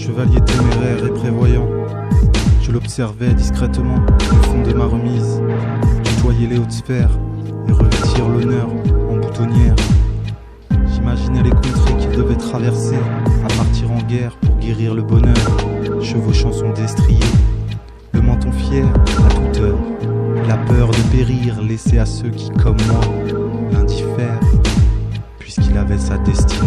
chevalier téméraire et prévoyant. Je l'observais discrètement du fond de ma remise, tutoyer les hautes sphères et revêtir l'honneur en boutonnière. J'imaginais les contrées qu'il devait traverser, à partir en guerre pour guérir le bonheur, chevauchant son destrier, le menton fier à toute heure, la peur de périr laissée à ceux qui, comme moi, l'indiffèrent, puisqu'il avait sa destinée.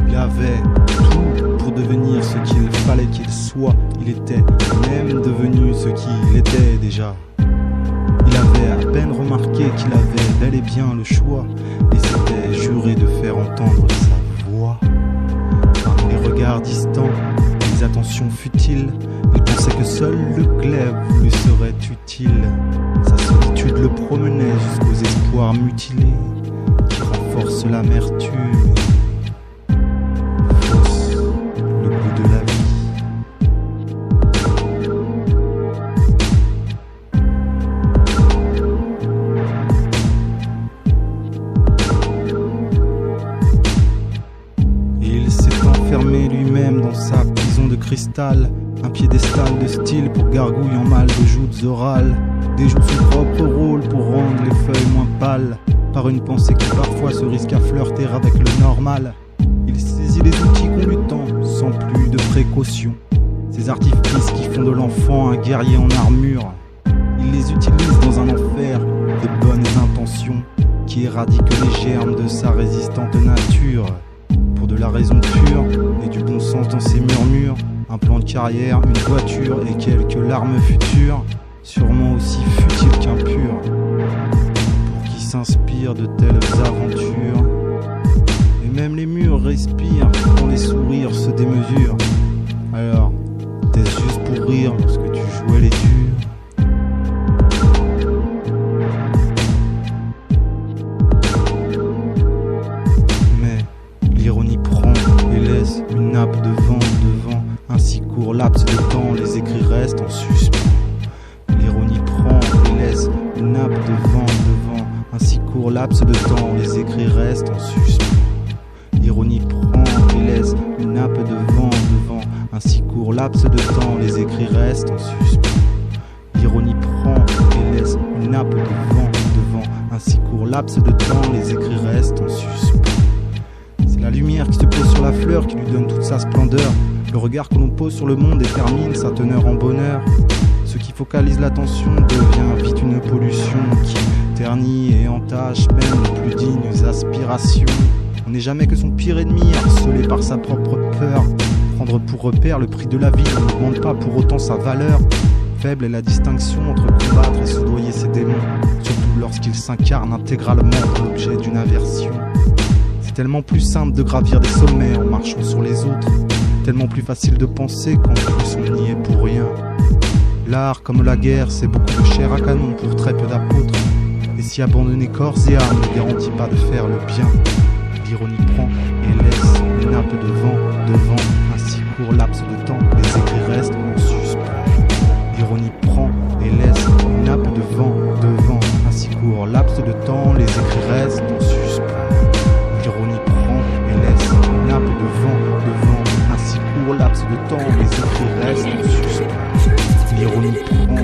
Il avait tout pour devenir ce qu'il fallait qu'il soit. Il était même devenu ce qu'il était déjà. Il avait à peine remarqué qu'il avait bel et bien le choix et s'était juré de faire entendre sa voix. Parmi les regards distants, les attentions futiles, il pensait que seul le glaive lui serait utile. Sa solitude le promenait jusqu'aux espoirs mutilés qui renforcent l'amertume et faussent le goût de la vie. Enfermé lui-même dans sa prison de cristal, un piédestal de style pour gargouille en mal de joutes orales, déjoue son propre rôle pour rendre les feuilles moins pâles, par une pensée qui parfois se risque à flirter avec le normal. Il saisit les outils qu'on lui tend, sans plus de précaution, ces artifices qui font de l'enfant un guerrier en armure. Il les utilise dans un enfer de bonnes intentions, qui éradique les germes de sa résistante nature. Pour de la raison pure et du bon sens dans ses murmures, un plan de carrière, une voiture et quelques larmes futures, sûrement aussi futiles qu'impures, pour qui s'inspire de telles aventures. Et même les murs respirent quand les sourires se démesurent. Alors, t'es-ce juste pour rire lorsque tu jouais les durs? L'ironie prend et laisse une nappe de vent devant un si court laps de temps, les écrits restent en suspens. L'ironie prend et laisse une nappe de vent devant un si court laps de temps, les écrits restent en suspens. L'ironie prend et laisse une nappe de vent devant un si court laps de temps, les écrits restent en suspens. L'ironie prend et laisse une nappe de vent devant un si court laps de temps, les écrits restent en suspens. La lumière qui se pose sur la fleur qui lui donne toute sa splendeur. Le regard que l'on pose sur le monde détermine sa teneur en bonheur. Ce qui focalise l'attention devient vite une pollution qui ternit et entache même les plus dignes aspirations. On n'est jamais que son pire ennemi, harcelé par sa propre peur. Prendre pour repère le prix de la vie n'augmente pas pour autant sa valeur. Faible est la distinction entre combattre et soudoyer ses démons, surtout lorsqu'ils s'incarnent intégralement dans l'objet d'une aversion. C'est tellement plus simple de gravir des sommets en marchant sur les autres, tellement plus facile de penser qu'en plus on n'y est pour rien. L'art, comme la guerre, c'est beaucoup de chair à canon pour très peu d'apôtres, et si abandonner corps et âme ne garantit pas de faire le bien, l'ironie prend et laisse une nappe de vent devant un si court laps de temps, les écrits restent en suspens. L'ironie prend et laisse une nappe de vent devant un si court laps de temps, les écrits restent en suspens. L'ironie prend et laisse une nappe de vent devant un si court laps de temps, les écrits restent en suspens. L'ironie prend.